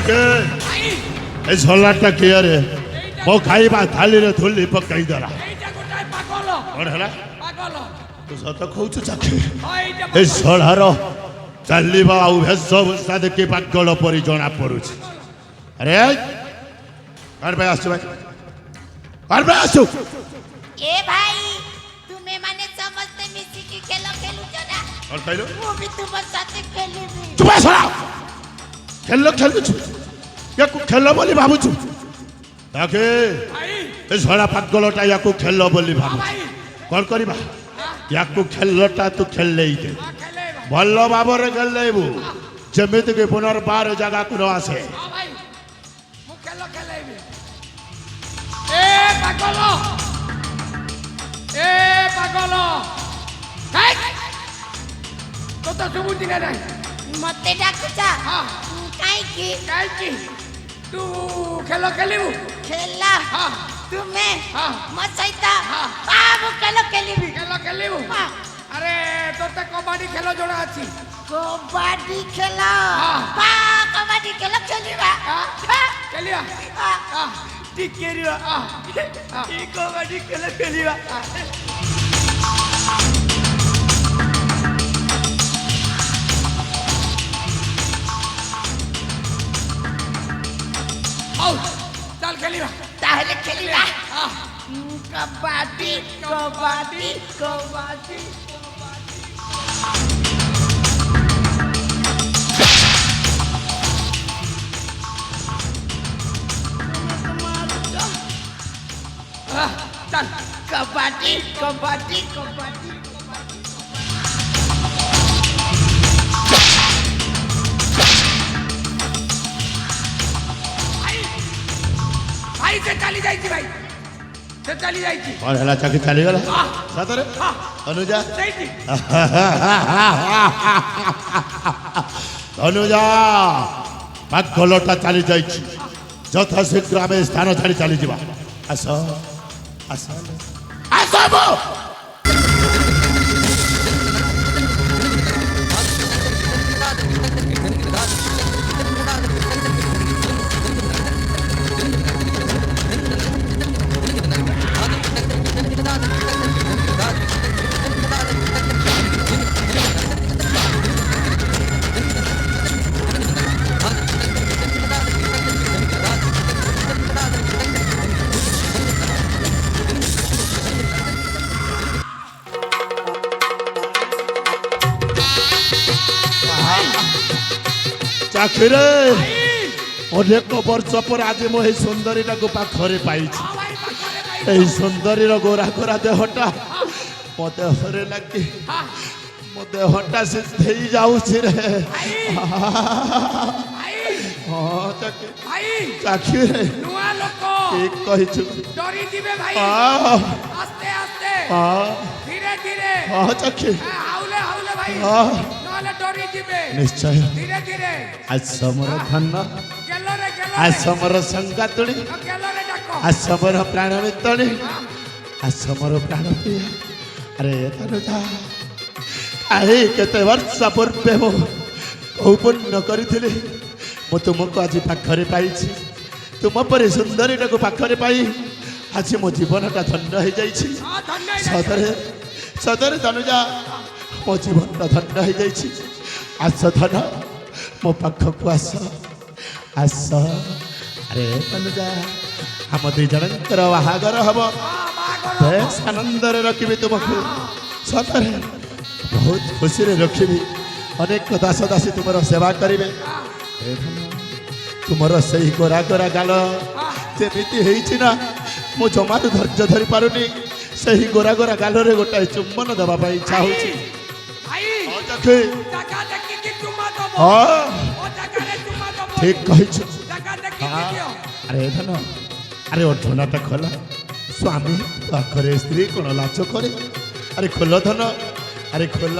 के ए झोलाटा के रे मो खाइबा थाली रे धुली पकाई दला এইটা গোটাই পাগল कोन हला পাগল तू सत कहू चाखे ए झोलार चलिबा आ भेष भूषा देखि पागल परि जना पड़ुछ अरे कर भाई आसु भाई कर भाई आसु ए भाई तुम्हें माने समझते मिसी की खेलो खेलू जना और कहलो वो भी तुम साथ खेलेबी चुप सरा खेलो खेलु छु याकू खेलो बोली भाबु छु ताके ভাই ए झोला पागलटा याकू खेलो बोली भाबु ভাই कोन करिबा याकू खेलटा तू खेल लेई दे খেলেবা भल्लो बाबरे खेल लेबू जेमिति के पुनर्बार जगह को आसे ভাই মু খেলেবি এ পাগল হাই তো তো সুবুদ্ধি নাই मते डाकुचा हां काई की কাইকি तू খেলিবু खेला हां तुम्हें हाँ। मसैता हाँ। बाबू खेलो खेलेबी খেলিবু हाँ। আরে তোরটা কবাডি খেলো জোড়া আছি कबड्डी खेला हाँ। बा कबड्डी खेलो खेलीबा খেলিয়া हाँ। ঠিক কেরিবা এই কবাডি খেলে খেলিবা আউ চল খেলিবা ताहले खेलीबा হ্যাঁ कबड्डी कबड्डी कबड्डी চল कबड्डी कबड्डी कबड्डी भाई से चली जाइए भाई से चली जाइए और हला चाकी चली गला सतरे अनुजा जाइए अनुजा पागलटा चली जाइछि यथा शीघ्र आमे स्थान छाड़ी चली जिबा आस आस आसबो चाखिरे अनेक वर्ष पर आज मो सुंदरीटा को पाखरे पाइछि এই সুন্দরীর গোরা গোরা দেহটা মো দেহরে লাগি মো দেহটা সিদ্ধেই যাଉଛି রে হ্যাঁ চাকি भाई চাকি রে नुआ लोक ঠিক কইছু डरी दिबे भाई হ্যাঁ आस्ते आस्ते হ্যাঁ धीरे धीरे হ্যাঁ চাকি हाउले हाउले भाई হ্যাঁ नले डरी दिबे নিশ্চয় धीरे धीरे আজ সমর ধন गेलो रे আজ সমর সংগাতুড়ি गेलो रे डाको আজ সমর প্রাণ মিত্তনি আজ সমর প্রাণ প্রিয় আরে তনুজা আরে কেতে বর্ষ পূর্বে মো ঔপন্য করিଥିଲି ମୁଁ ତୁମକୁ ଆଜି ପାଖରେ ପାଇଛି ତୁମ ପରି ସୁନ୍ଦରୀଟାକୁ ପାଖରେ ପାଇ ଆଜି ମୋ ଜୀବନଟା ଧନ୍ୟ ହେଇଯାଇଛି हां धन्य ସତରେ ସତରେ ତନୁଜା ମୋ ଜୀବନଟା ଧନ୍ୟ ହେଇଯାଇଛି ଆସ ଧନ ମୋ ପାଖକୁ ଆସ ଆସ ଆରେ ତନୁଜା ଆମ ଦୁଇ ଜଣଙ୍କର ବାହାଘର ହବ ବେଶ ଆନନ୍ଦରେ ରଖିବି ତୁମକୁ ସତରେ ବହୁତ ଖୁସିରେ ରଖିବି ଅନେକ ଦାସ ଦାସୀ ତୁମର ସେବା କରିବେ ତୁମର ସେଇ ଗୋରା ଗୋରା ଗାଲ ଯେମିତି ହେଇଛି ନା ମୁଁ ଜମାରୁ ଧୈର୍ଯ୍ୟ ଧରି ପାରୁନି ସେହି ଗୋରା ଗୋରା ଗାଲରେ ଗୋଟାଏ ଚୁମ୍ବନ ଦେବା ପାଇଁ ଇଚ୍ଛା ହେଉଛି भाई ଚାଖି जगह देखी कि तुम दबो ହଁ ओ जगह रे तुम दबो ଠିକ କହିଛୁ जगह देखी ହଁ दियो ଆରେ ଧନ ଆରେ ଅଠଣାଟା ଖୋଲ ସ୍ୱାମୀ ପାଖରେ ସ୍ତ୍ରୀ କ'ଣ ଲାଜ କରେ ଆରେ ଖୋଲ ଧନ ଆରେ ଖୋଲ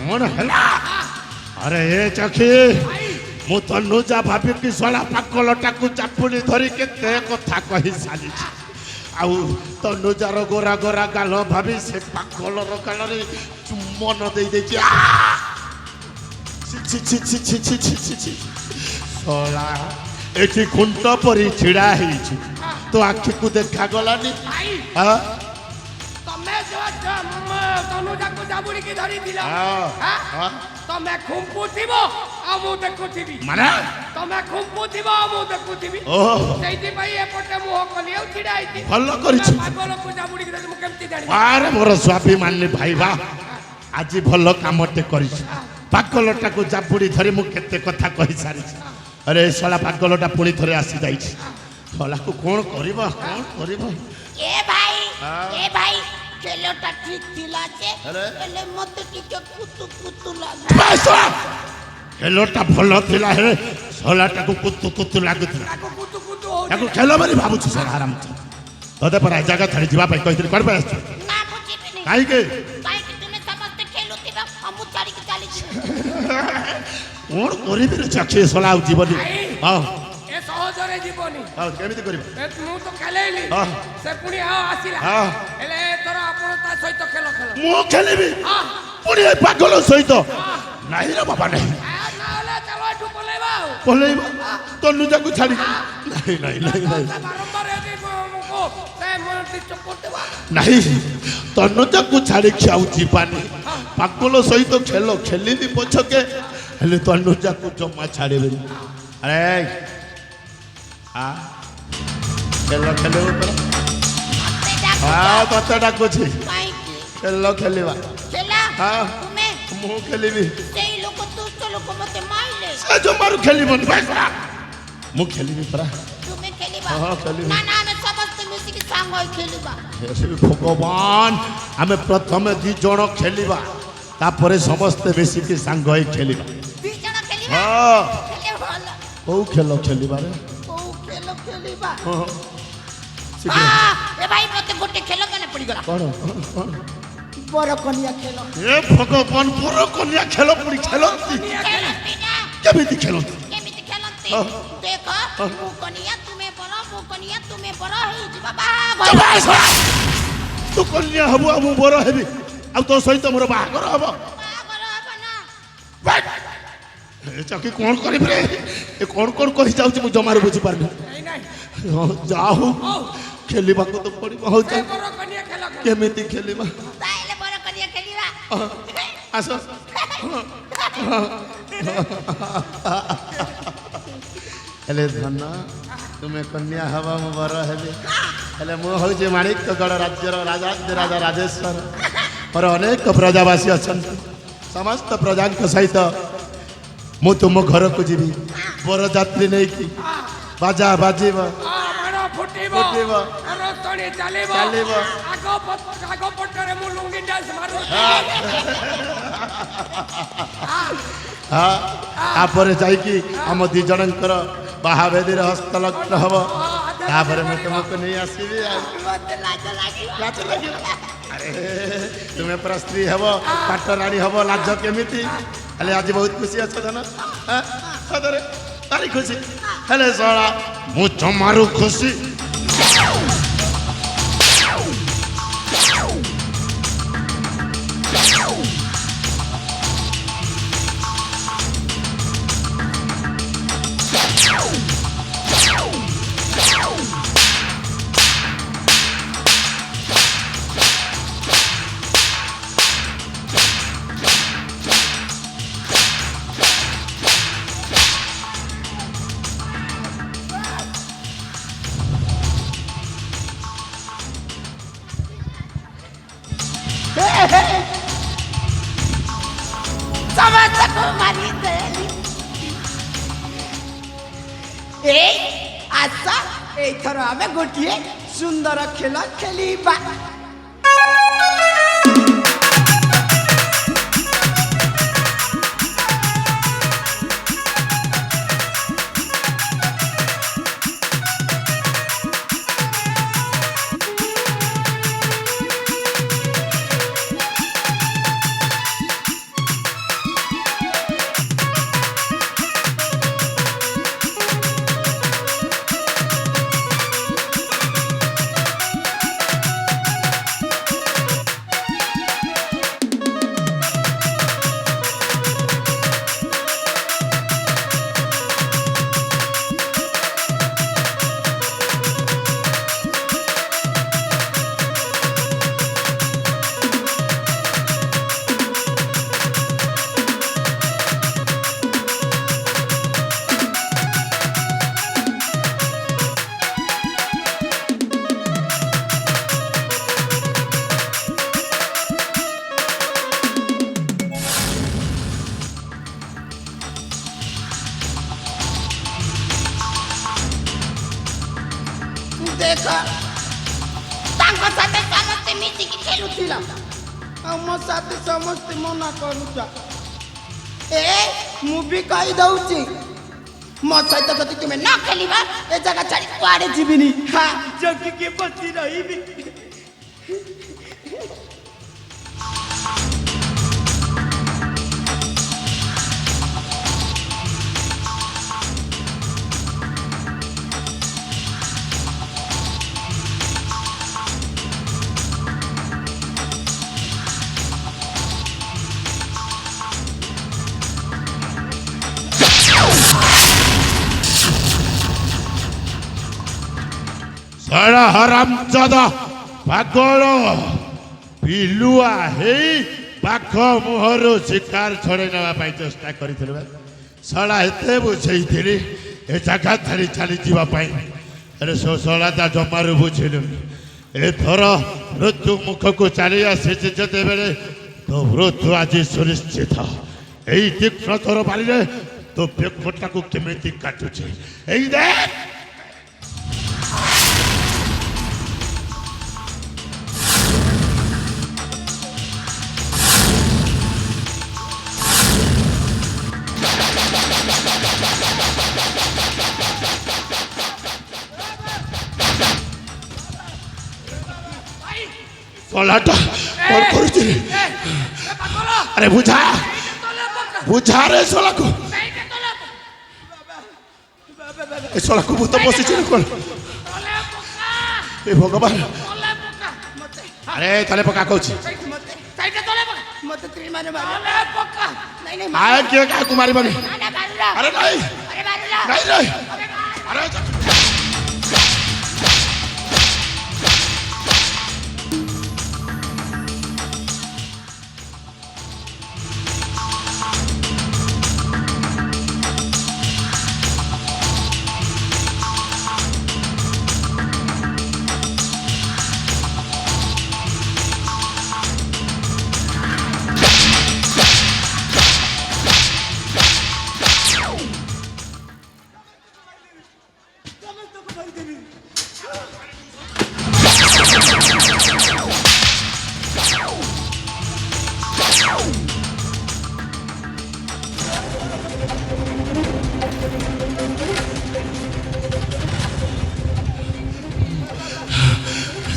କ'ଣ ହେଲା ଆରେ ଏ ଚାଖି ମୁଁ ତନୁଜା ଭାବିକି ଶଳା ପାକଲଟାକୁ ଚାପୁଡ଼ି ଧରି କେତେ କଥା କହି ସାରିଛି ଆଉ ତନୁଜାର ଗୋରା ଗୋରା ଗାଲ ଭାବି ସେ ପାଗଳର ଗାଲରେ ଚୁମ୍ବନ ଦେଇଛି। ଶଳା ଏଠି ଖୁଣ୍ଟ ପରି ଛିଡ଼ା ହେଇଛୁ ତୋ ଆଖିକୁ ଦେଖାଗଲାନି। ତମେ ତନୁଜାକୁ ଜାବୁଡ଼ିକି ଧରିଥିଲ ତମେ ଖୁମ୍ପୁଥିବ ଆଉ ମୁଁ ଦେଖୁଥିବି। ମାନେ ତମେ ଖୁମ୍ପୁଥିବ ଆଉ ମୁଁ ଦେଖୁଥିବି। ସେଇଥିପାଇଁ ଏପଟେ ମୁହଁ କଲି ଆଉ ଛିଡ଼ା ହେଇଛି। ଭଲ କରିଛୁ। ପାଗଳକୁ ଜାବୁଡ଼ିକି ଧରି ମୁଁ କେମିତି ଜାଣିବି? ଆରେ ମୋର ସ୍ୱାଭିମାନୀ ଭାଇବା ଆଜି ଭଲ କାମଟେ କରିଛୁ। ପାଗଲଟାକୁ ଜାବୁଡ଼ି ଧରି ମୁଁ କେତେ କଥା କହିସାରିଛି। ଆରେ ଶଳା ପାଗଲଟା ପୁଣି ଥରେ ଆସିଯାଇଛି। ଶଳାକୁ କ'ଣ କରିବ କ'ଣ କରିବ? ଏ ଭାଇ ଖେଳଟା ଠିକ ଥିଲା ଯେ ହେଲେ ମତେ ଟିକେ କୁତୁ କୁତୁ ଲାଗେ। ଖେଳଟା ଭଲ ଥିଲା ହେ ଶଳାଟାକୁ କୁତୁ କୁତୁ ଲାଗୁଥିଲା। ତାକୁ ଖେଳ ବୋଲି ଭାବୁଛୁ ଶଳା ଆରାମ ତତେ ପରା ଜାଗା ଛାଡ଼ି ଯିବା ପାଇଁ କହିଥିଲି କୁଆଡ଼େ ଆସିଛୁ? ନା ମୁଁ ଯିବିନି। କାହିଁକି ତୁମେ ସମସ୍ତେ ଖେଳୁଥିବ ଆଉ ମୁଁ ଛାଡ଼ିକି ଚାଲିଯିବି। କ'ଣ କରିବି ରେ ଚାକ୍ଷୀ ଶଳା ଆଉ ଯିବନି। ହଁ ଏ ସହଜରେ ଯିବନି। ହଉ କେମିତି କରିବୁ? ମୁଁ ତ ଖେଳେଇଲି ସେ ପୁଣି ଆସିଲା। ହେଲେ ଏଥର ଆପଣ ତା ସହିତ ଖେଳ ଖେଳ। ମୁଁ ଖେଳିବି ପୁଣି ଏ ପାଗଳ ସହିତ? ନାହିଁ ରେ ବାବା ନାହିଁ। ନହେଲେ ଚାଲ ଏଠୁ ପଳେଇବା ଆଉ। ପଳେଇବା ତନୁଜାକୁ ଛାଡ଼ି? ନାହିଁ ନାହିଁ ନାହିଁ ନାହିଁ ନାହିଁ ତନୁଜାକୁ ଛାଡ଼ିକି ଆଉ ଯିବାନି। ପାଗଳ ସହିତ ଖେଳ ଖେଳିବି ପଛକେ ହେଲେ ତନୁଜାକୁ ଜମା ଛାଡ଼ିବେନି। ଆରେ ଖେଳ ଖେଳିବ ତତେ ଡାକୁଛି ଖେଳ ଖେଳିବା। ମୁଁ ଖେଳିବି। ସେ ଜମାରୁ ଖେଳିବନି ମୁଁ ଖେଳିବି ପରା। ଭଗବାନ ଆମେ ପ୍ରଥମେ 2 ଜଣ ଖେଳିବା ତାପରେ ସମସ୍ତେ ମିଶିକି ସାଙ୍ଗ ହେଇ ଖେଳିବା। କୋଉ ଖେଳ ଖେଳିବାରେ? ବରକନିଆ ଖେଳ। ଏ ଭଗବାନ ବରକନିଆ ଖେଳ ପୁଣି ଖେଳନ୍ତି? କେମିତି ଖେଳନ୍ତି? ଦେଖ ମୁଁ କନିଆ ତୁମେ ବର ହେଇଯିବା ବାହାଘର। ତୁ କନ୍ୟା ହବୁ ଆଉ ମୁଁ ବର ହେବି ଆଉ ତୋ ସହିତ ମୋର ବାହାଘର ହବ ନା? ଚାକି କ'ଣ କରିବି ରେ? ଏ କ'ଣ କ'ଣ କହିଯାଉଛି ମୁଁ ଜମାରୁ ବୁଝିପାରୁନି। ଯା ହଉ ଖେଳିବାକୁ ତ ପଡ଼ିବ। ହଉ କେମିତି ଖେଳିବା? ଆସ ହେଲେ ଧନ ତୁମେ କନ୍ୟା ହବ ମୁଁ ବର ହେବି। ହେଲେ ମୁଁ ହେଉଛି ମାଣିକ୍ୟଗଡ଼ ରାଜ୍ୟର ରାଜା ରାଜେଶ୍ୱର। ମୋର ଅନେକ ପ୍ରଜାବାସୀ ଅଛନ୍ତି। ସମସ୍ତ ପ୍ରଜାଙ୍କ ସହିତ ମୁଁ ତୁମ ଘରକୁ ଯିବି। ବରଯାତ୍ରୀ ନେଇକି ବାଜା ବାଜିବ ଫୁଟିବ ଚାଲିବ। ଆଗ ପଟରେ ମୁଁ ଲୁଙ୍ଗି ଡ୍ୟାନ୍ସ ମାରୁଛି। ତାପରେ ଯାଇକି ଆମ 2 ଜଣଙ୍କର ବାହାବେଦୀରେ ହସ୍ତଲଗ୍ନ ହବ। ତାପରେ ମୁଁ ତୁମକୁ ନେଇ ଆସିବି। ଆରେ ତୁମେ ପୁରା ସ୍ତ୍ରୀ ହବ ପାଟରାଣୀ ହବ ଲାଜ କେମିତି? ହେଲେ ଆଜି ବହୁତ ଖୁସି ଅଛ ଧନ? ସତରେ ଭାରି ଖୁସି। ହେଲେ ଶଳା ମୁଁ ଜମାରୁ ଖୁସି। ସମସ୍ତଙ୍କୁ ମାରିଦେଲି। ଆସ ଏଇଥର ଆମେ ଗୋଟିଏ ସୁନ୍ଦର ଖେଳ ଖେଳିବା। ଦେଖ ତାଙ୍କ ସାଥେ ସମସ୍ତେ ମିଶିକି ଖେଳୁଥିଲ ଆଉ ମୋ ସାଥେ ସମସ୍ତେ ମନା କରୁଛ ମୁଁ ବି କହିଦଉଛି ମୋ ସହିତ ଯଦି ତୁମେ ନ ଖେଳିବ ଏ ଜାଗା ଛାଡ଼ି କୁଆଡ଼େ ଯିବିନି ଜଗିକି ବସି ରହିବି सारा हरामजादा पागल पिलुआ हेई पाख मुहरु शिकार छड़े ना चेष्टा करी साला एते बुझेई ए जगह छाड़ी चली जावाई अरे सो साला ता जमारू बुझिलु एथर मृत्यु मुख को चली आसी जेते बेले तो मृत्यु आज सुनिश्चित यही तीक्ष्ण तोर बाली तो पेकटा को केमिति काटुचे एई देख सोलाटा और करुची अरे बुझा बुझा रे सोला को ए सोला को भूत पसी चिन कोन ए भगवान अरे तले पका कहूची मत त्री मारे मारे पक्का नहीं आय के का कुमारी बने अरे नहीं अरे नहीं अरे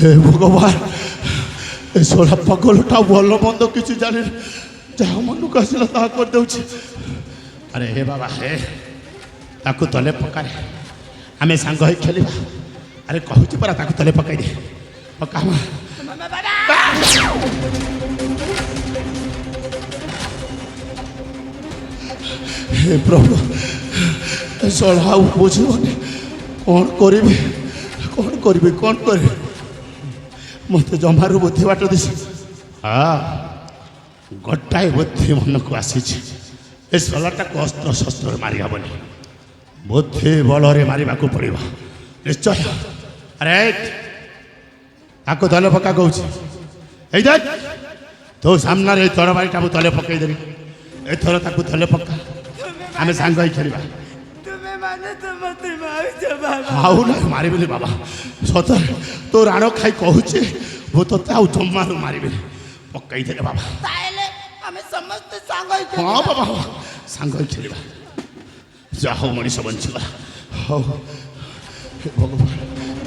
हे भगवान ए सोला पगलटा भल मंद किसी जाने जहाँ मन को आसला ता कर दउछि अरे हे बाबा हे ताकू तले पका रे आमे सांग होई खेलिबा अरे कहूछि परा ताकू तले पकाई दे पका हे प्रभु सोला बुझबनी कौन करिबे कौन करिबे मत जमारू बुद्धि बाट दिस हाँ गोटाए बुद्धि मन को आसी ए सोलाटा को अस्त्र शस्त्र मारी हेनी बुद्धि बल मारे पड़ा निश्चय अरे ताको तले पका कहूँ देख तो सामने तरबारीटा तले पकईदेवी एथर ताको तले पका आम सांग खेलिबा आउ ना मारिबिनी बाबा सतर तो राण खाई कहूचे वो तो आउ जमारू मारिबे पकई दे बाबा ताले हमें समस्त सांग हाँ बाबा सांग खेलिबा जा हो मनीष बंचीगला हो भगवान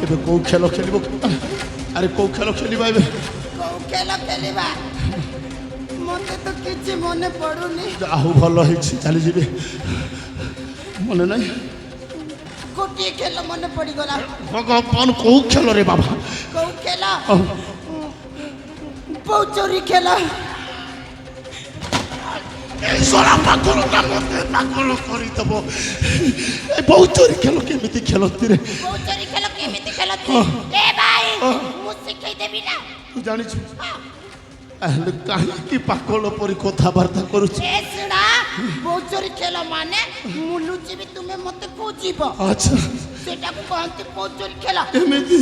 एबे को खेल खेलिबो अरे को खेल खेलिबा एबे को खेल खेलिबा मते तो किछि मने पडुनी जा हो भलो हिछि चली जिबे मने नहीं गोटे खेल मन पड़ी गला भगवान को खेल रे बाबा को खेला बहुचोरी खेला सोला पागल का मते पागल करी दबो ए बहुचोरी खेल केमिति खेलती रे बहुचोरी खेल केमिति खेलती ए भाई मु सिखाई देबी ना तू जानि छु अहले काहे की पागल परी कथा वार्ता करू ए सुना बहुचोरी खेल माने मु लुची भी तुमे मते खोजिबो अच्छा सेटा को कहंती बहुचोरी खेल एमिति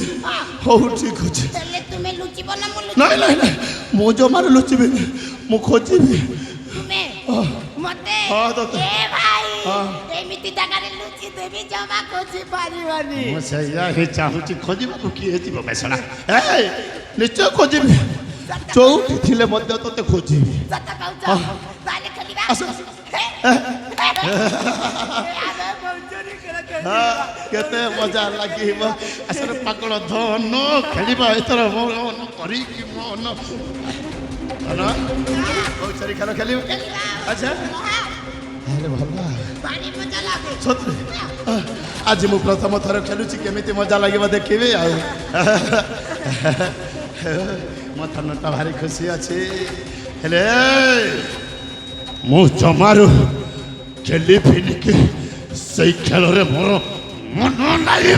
हो ठीक अछि पहले तुमे लुचिबो ना मु लुची नहीं मो जो मार लुचिबे मु खोजिबे तुमे मते हां तो ए भाई ଏମିତି ଜାଗାରେ ଲୁଚି ଦେବି ଜମା ଖୋଜି ପାରିବନି। ମୁଁ ସେଇଆ ହିଁ ଚାହୁଁଛି ଖୋଜିବାକୁ କିଏ ଯିବ ବେସଣା ନିଶ୍ଚୟ ଖୋଜିବି ଯୋଉଠି ଥିଲେ ମଧ୍ୟ ତୋତେ ଖୋଜିବି ସତ କହୁଛ ତାହେଲେ ଖେଳିବା। ଆସ। ଆମେ ମୌଜୁରୀ ଖେଳ ଖେଳିବା। କେତେ ମଜା ଲାଗିବ ଆସିଲେ ପାଗଳ ଧନ ଖେଳିବା ଏଥର ମନ କରିକି ମନ କୌଚରୀ ଖେଳ ଖେଳିବ। ଆଚ୍ଛା ହେଲେ ଭଲ ଭାରି ମଜା ଲାଗେ। ସତରେ ଆଜି ମୁଁ ପ୍ରଥମ ଥର ଖେଳୁଛି କେମିତି ମଜା ଲାଗିବ ଦେଖିବି ଆଉ ମୋ ଥନଟା ଭାରି ଖୁସି ଅଛି ହେଲେ ମୁଁ ଜମାରୁ ଖେଳିବିନି କି ସେଇ ଖେଳରେ ମୋର ମନ ନାହିଁ।